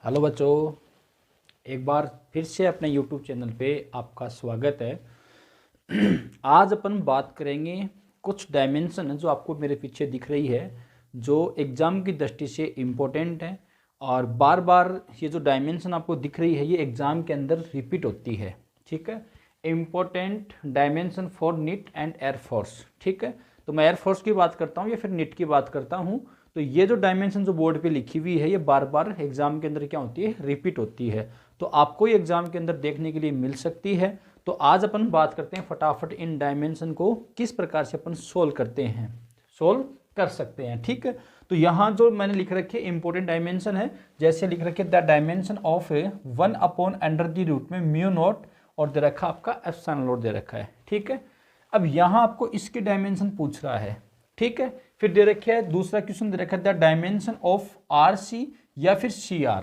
Hello बच्चों, एक बार फिर से अपने यूट्यूब चैनल पे आपका स्वागत है। आज अपन बात करेंगे कुछ डायमेंशन है जो आपको मेरे पीछे दिख रही है, जो एग्ज़ाम की दृष्टि से इम्पोर्टेंट है और बार बार ये जो डायमेंशन आपको दिख रही है ये एग्ज़ाम के अंदर रिपीट होती है। ठीक है, important dimension for neat and air force. ठीक है, तो मैं एयरफोर्स की बात करता हूँ या फिर नीट की बात करता हूँ, तो ये जो डायमेंशन जो बोर्ड पे लिखी हुई है ये बार बार एग्जाम के अंदर क्या होती है, रिपीट होती है। तो आपको ये एग्जाम के अंदर देखने के लिए मिल सकती है। तो आज अपन बात करते हैं फटाफट इन डायमेंशन को किस प्रकार से अपन सोल्व करते हैं, सोल्व कर सकते हैं। ठीक है, तो यहाँ जो मैंने लिख रखे इंपॉर्टेंट डायमेंशन है, जैसे लिख रखे द डायमेंशन ऑफ 1/√, में म्यू नॉट और दे रखा आपका एप्सिलॉन नॉट दे रखा है। ठीक है, अब यहाँ आपको इसके डायमेंशन पूछ रहा है। ठीक है, फिर दे रखे है दूसरा क्वेश्चन दे रखा है द डायमेंशन ऑफ RC या फिर CR।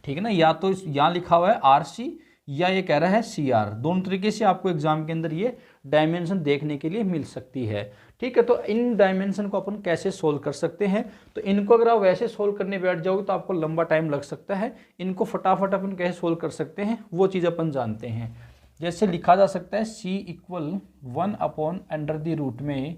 ठीक है ना, या तो यहाँ लिखा हुआ है RC या ये कह रहा है CR। दोनों तरीके से आपको एग्जाम के अंदर ये डायमेंशन देखने के लिए मिल सकती है। ठीक है, तो इन डायमेंशन को अपन कैसे सोल्व कर सकते हैं, तो इनको अगर आप वैसे सोल्व करने बैठ जाओगे तो आपको लंबा टाइम लग सकता है। इनको फटाफट अपन कैसे सोल्व कर सकते हैं वो चीज़ अपन जानते हैं। जैसे लिखा जा सकता है C = 1/√, में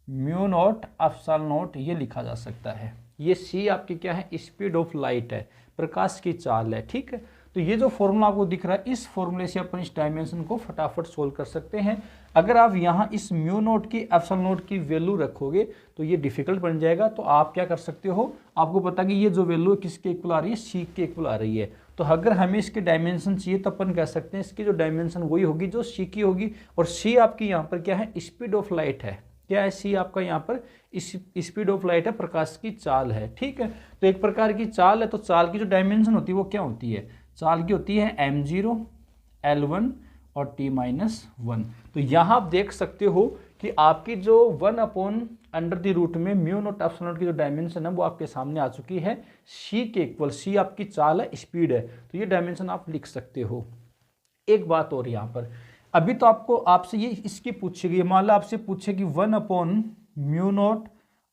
म्यू नॉट एप्सिलॉन नॉट ये लिखा जा सकता है। ये C आपकी क्या है, स्पीड ऑफ लाइट है, प्रकाश की चाल है। ठीक है, तो ये जो फॉर्मूला आपको दिख रहा है इस फॉर्मूले से अपन इस डायमेंशन को फटाफट सोल्व कर सकते हैं। अगर आप यहाँ इस म्यू नॉट की एप्सिलॉन नॉट की वैल्यू रखोगे तो ये डिफिकल्ट बन जाएगा। तो आप क्या कर सकते हो, आपको पता कि ये जो वैल्यू किसके इक्वल आ रही है, C के इक्वल आ रही है। तो अगर हमें इसके डायमेंशन चाहिए तो अपन कह सकते हैं इसकी जो डायमेंशन वही होगी जो C की होगी। और C आपकी यहाँ पर क्या है, स्पीड ऑफ लाइट है। क्या है, C आपका यहाँ पर स्पीड ऑफ लाइट है, प्रकाश की चाल है। ठीक है, तो एक प्रकार की चाल है, तो चाल की जो डायमेंशन होती है वो क्या होती है, चाल की होती है m0, L1 और t-1। तो यहाँ आप देख सकते हो कि आपकी जो 1/√, में म्यू नॉट एप्सिलॉन नॉट की जो डायमेंशन है वो आपके सामने आ चुकी है, C के इक्वल। C आपकी चाल है, स्पीड है, तो ये डायमेंशन आप लिख सकते हो। एक बात और यहाँ पर, अभी तो आपको आपसे ये इसकी पूछेगी, मान लो आपसे पूछेगी 1/μ0,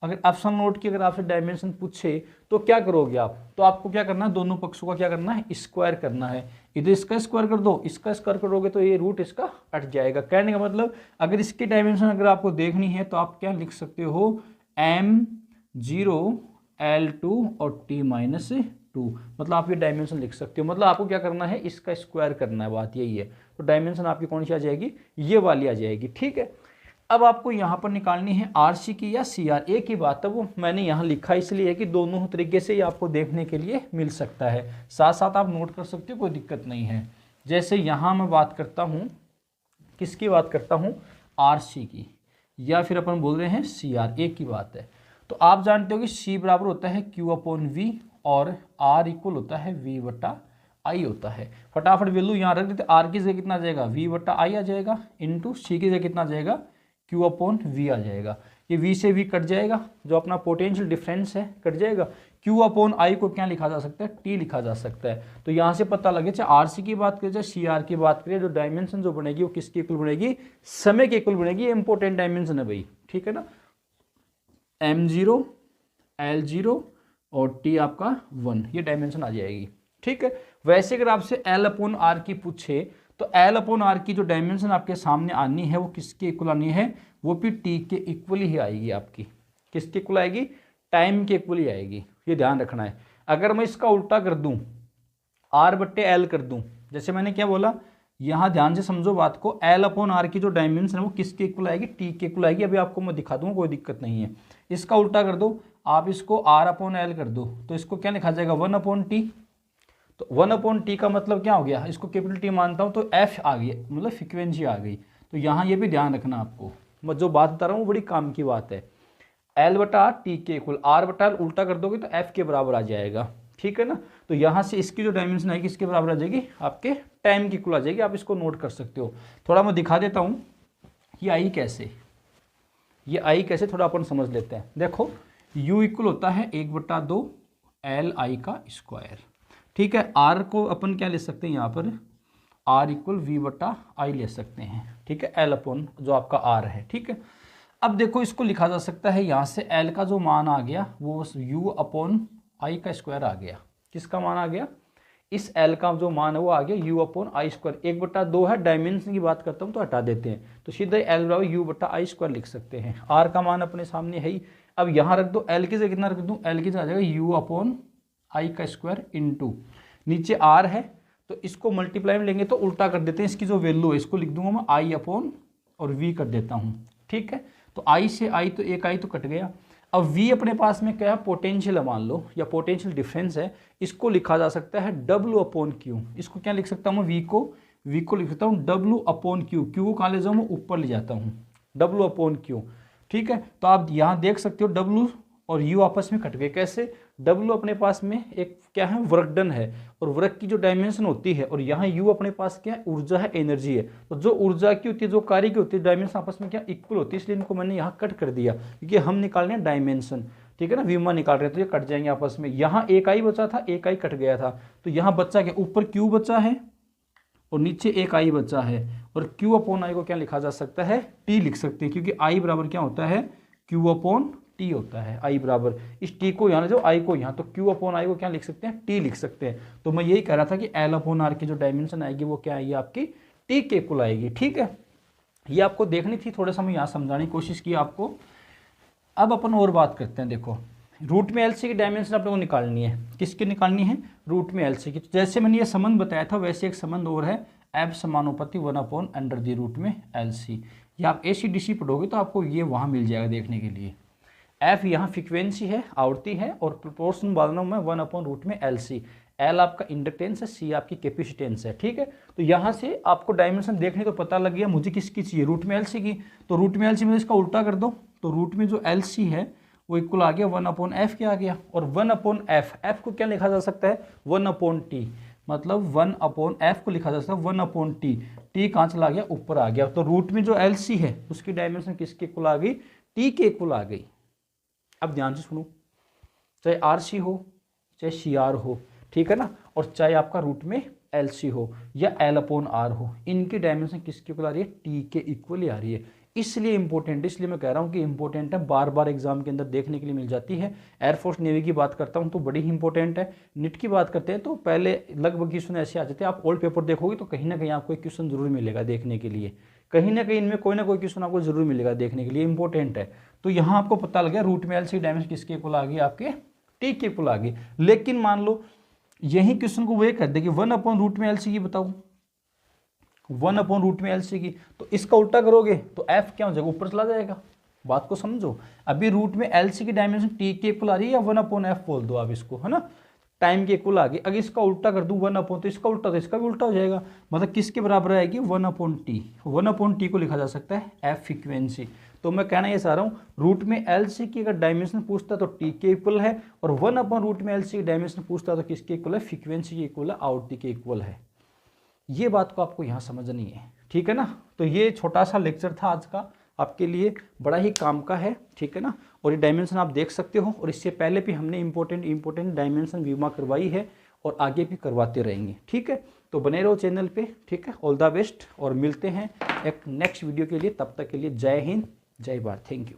अगर एप्सिलॉन नॉट की अगर आपसे डायमेंशन पूछे तो क्या करोगे आप, तो आपको क्या करना है, दोनों पक्षों का क्या करना है, स्क्वायर करना है। इधर इसका स्क्वायर कर दो, इसका स्क्वायर करोगे तो ये रूट इसका हट जाएगा। कहने का मतलब अगर इसकी डायमेंशन अगर आपको देखनी है तो आप क्या लिख सकते हो, m0, L2 और t-2, मतलब आप ये डायमेंशन लिख सकते हो। मतलब आपको क्या करना है, इसका स्क्वायर करना है, बात यही है। तो डायमेंशन आपकी कौन सी आ जाएगी, ये वाली आ जाएगी। ठीक है, अब आपको यहाँ पर निकालनी है RC की या CR। एक ही बात है, वो मैंने यहाँ लिखा इसलिए है कि दोनों तरीके से ये आपको देखने के लिए मिल सकता है। साथ साथ आप नोट कर सकते हो, कोई दिक्कत नहीं है। जैसे यहाँ मैं बात करता हूँ, किसकी बात करता हूँ, RC की, या फिर अपन बोल रहे हैं CR, एक ही बात है। तो आप जानते हो कि C बराबर होता है Q/V और R इक्वल होता है V/I होता है। फटाफट वैल्यू यहाँ रख देते, R की जगह कितना आ जाएगा, V/I आ जाएगा, इंटू C की जगह कितना आ जाएगा, Q/V आ जाएगा। ये V से V कट जाएगा, जो अपना पोटेंशियल डिफरेंस है कट जाएगा। Q/I को क्या लिखा जा सकता है, T लिखा जा सकता है। तो यहाँ से पता लगे, चाहे RC की बात करें चाहे CR की बात करें, जो डायमेंशन जो बनेगी वो किसके इक्वल बनेगी, समय के इक्वल बनेगी। इंपॉर्टेंट डायमेंशन है भाई, ठीक है ना। m0, L0 और T आपका 1, ये डायमेंशन आ जाएगी। ठीक है, वैसे अगर आपसे L/R की पूछे तो L/R की जो डायमेंशन आपके सामने आनी है वो किसके इक्वल आनी है, वो भी T के इक्वल ही आएगी आपकी। किसके इक्वल आएगी, टाइम के इक्वल ही आएगी, ये ध्यान रखना है। अगर मैं इसका उल्टा कर दूं, R/L कर दूं, जैसे मैंने क्या बोला, यहाँ ध्यान से समझो बात को, L/R की जो डायमेंशन है वो किसके इक्वल आएगी, T के इक्वल आएगी। अभी आपको मैं दिखा दूंगा, कोई दिक्कत नहीं है। इसका उल्टा कर दो, आप इसको R/L कर दो, तो इसको क्या लिखा जाएगा, 1/T। तो 1/T का मतलब क्या हो गया, इसको कैपिटल T मानता हूँ तो F आ गई, मतलब फ्रीक्वेंसी आ गई। तो यहाँ ये भी ध्यान रखना आपको, मैं जो बात बता रहा हूँ वो बड़ी काम की बात है। L/T के इक्वल R/L उल्टा कर दोगे तो F के बराबर आ जाएगा। ठीक है ना, तो यहाँ से इसकी जो डायमेंशन आएगी किसके बराबर आ जाएगी, आपके टाइम की इक्वल आ जाएगी। आप इसको नोट कर सकते हो। थोड़ा मैं दिखा देता हूँ ये आई कैसे, ये आई कैसे थोड़ा अपन समझ लेते हैं। देखो, U इक्वल होता है 1/2 LI का स्क्वायर। ठीक है, R को अपन क्या ले सकते हैं यहाँ पर, R इक्वल V/I ले सकते हैं। ठीक है, L अपन जो आपका R है। ठीक है, अब देखो इसको लिखा जा सकता है, यहाँ से L का जो मान आ गया वो U/I का स्क्वायर आ गया। किसका मान आ गया, इस एल का जो मान है वो आ गया यू अपॉन आई स्क्वायर। 1/2 है, डायमेंशन की बात करता हूँ तो हटा देते हैं, तो सीधा एल बराबर यू बटा आई स्क्वायर लिख सकते हैं। आर का मान अपने सामने है ही। अब यहाँ रख दो, एल की जगह कितना रख दूँ, एल की जगह आ जाएगा यू अपॉन आई का स्क्वायर इंटू नीचे आर है, तो इसको मल्टीप्लाई में लेंगे तो उल्टा कर देते हैं, इसकी जो वैल्यू है इसको लिख दूंगा मैं आई अपॉन और वी कर देता हूँ। ठीक है, तो आई से आई तो एक आई तो कट गया। अब v अपने पास में क्या है, पोटेंशियल है मान लो, या पोटेंशियल डिफरेंस है, इसको लिखा जा सकता है W अपॉन क्यू। इसको क्या लिख सकता हूँ मैं, v को लिख सकता हूँ W अपॉन क्यू। क्यू को कहाँ ले जाऊँ मैं, ऊपर ले जाता हूँ, W अपॉन क्यू। ठीक है, तो आप यहाँ देख सकते हो W और U आपस में कट गए। कैसे, W अपने पास में एक क्या है, वर्क डन है, और वर्क की जो डायमेंशन होती है, और यहाँ U अपने पास क्या है, ऊर्जा है, एनर्जी है। तो जो ऊर्जा की होती है, जो कार्य की होती है, डायमेंशन आपस में क्या इक्वल होती है, इसलिए इनको मैंने यहाँ कट कर दिया, क्योंकि हम निकाल रहे हैं डायमेंशन। ठीक है ना, व्युमा निकाल रहे हैं तो ये कट जाएंगे आपस में। यहाँ एक आई बचा था, एक आई कट गया था, तो यहाँ बच्चा क्या, ऊपर Q बचा है और नीचे एक आई बचा है, और Q अपॉन आई को क्या लिखा जा सकता है, T लिख सकते हैं, क्योंकि आई बराबर क्या होता है, Q अपॉन टी होता है। आई बराबर, इस टी को यहाँ ले जाओ, आई को यहाँ, तो क्यू अपॉन आई को क्या लिख सकते हैं, टी लिख सकते हैं। तो मैं यही कह रहा था कि एल अपॉन आर की जो डायमेंशन आएगी वो क्या आएगी, आपकी टी के इक्वल आएगी। ठीक है, ये आपको देखनी थी, थोड़ा सा मैं यहाँ समझाने की कोशिश की आपको। अब अपन और बात करते हैं। देखो, रूट में एल सी की डायमेंशन अपने को निकालनी है, किसकी निकालनी है, रूट में एल सी की। जैसे मैंने ये संबंध बताया था वैसे एक संबंध और है, एफ समानुपाती 1/√में एल सी। ये आप AC/DC पढ़ोगे तो आपको ये वहाँ मिल जाएगा देखने के लिए। एफ यहाँ फ्रीक्वेंसी है, आवृत्ति है, और प्रोपोर्शन बांधना मैं 1/√में एल सी। एल आपका इंडक्टेंस है, सी आपकी कैपेसिटेंस है। ठीक है, तो यहाँ से आपको डायमेंशन देखने तो पता लग गया मुझे किसकी चाहिए, रूट में एल सी की। तो रूट में एल सी में इसका उल्टा कर दो, तो रूट में जो एल सी है वो इक्वल आ गया 1/f के आ गया, और 1/f, एफ को क्या लिखा जा सकता है, 1/t, मतलब 1/f को लिखा जा सकता है 1/t। टी कहाँ चला गया, ऊपर आ गया, तो रूट में जो एल सी है उसकी डायमेंशन किसके इक्वल आ गई, टी के इक्वल आ गई। अब ध्यान से सुनो, चाहे आर सी हो चाहे सी आर हो, ठीक है ना, और चाहे आपका रूट में एल सी हो या एल अपॉन आर हो, इनकी डायमेंशन किसके इक्वल आ रही है, टी के इक्वल ही आ रही है। इसलिए इंपॉर्टेंट, इसलिए मैं कह रहा हूँ कि इंपॉर्टेंट है, बार बार एग्जाम के अंदर देखने के लिए मिल जाती है। एयरफोर्स नेवी की बात करता हूँ तो बड़ी ही इंपॉर्टेंट है। निट की बात करते हैं तो पहले लगभग क्वेश्चन ऐसे आ जाते हैं, आप ओल्ड पेपर देखोगे तो कहीं ना कहीं आपको एक क्वेश्चन जरूर मिलेगा देखने के लिए, कहीं ना कहीं इनमें कोई ना कोई क्वेश्चन आपको जरूर मिलेगा देखने के लिए, इंपॉर्टेंट है। तो यहाँ आपको पता लग गया रूट में एल सी डायमेंशन किसके इक्वल आ गई, आपके टी के इक्वल आ गई। लेकिन मान लो यही क्वेश्चन को वो कर दे कि 1/√में एल सी की बताओ, 1/√में एल सी की, तो इसका उल्टा करोगे तो एफ क्या हो जाएगा, ऊपर चला जाएगा। बात को समझो, अभी रूट में एल सी की डायमेंशन टी के इक्वल आ रही है, या 1/f बोल दो आप इसको, है ना, टाइम के इक्वल आ गई। अगर इसका उल्टा कर दूं 1/, तो इसका उल्टा, तो इसका भी उल्टा हो जाएगा, मतलब किसके बराबर आएगी, 1/t। 1/t को लिखा जा सकता है एफ फ्रीक्वेंसी। तो मैं कहना ये चाह रहा हूँ, रूट में एल सी की अगर डायमेंशन पूछता तो टी के इक्वल है, और 1/√में एल सी की डायमेंशन पूछता तो किसके इक्वल है, फ्रीक्वेंसी के इक्वल है, आवृत्ति के इक्वल है। ये बात को आपको यहाँ समझनी है, ठीक है ना। तो ये छोटा सा लेक्चर था आज का, आपके लिए बड़ा ही काम का है, ठीक है ना। और ये डायमेंशन आप देख सकते हो, और इससे पहले भी हमने इंपॉर्टेंट डायमेंशन व्युमा करवाई है और आगे भी करवाते रहेंगे, ठीक है। तो बने रहो चैनल पे, ठीक है। ऑल द बेस्ट, और मिलते हैं एक नेक्स्ट वीडियो के लिए, तब तक के लिए जय हिंद, जय भारत, थैंक यू।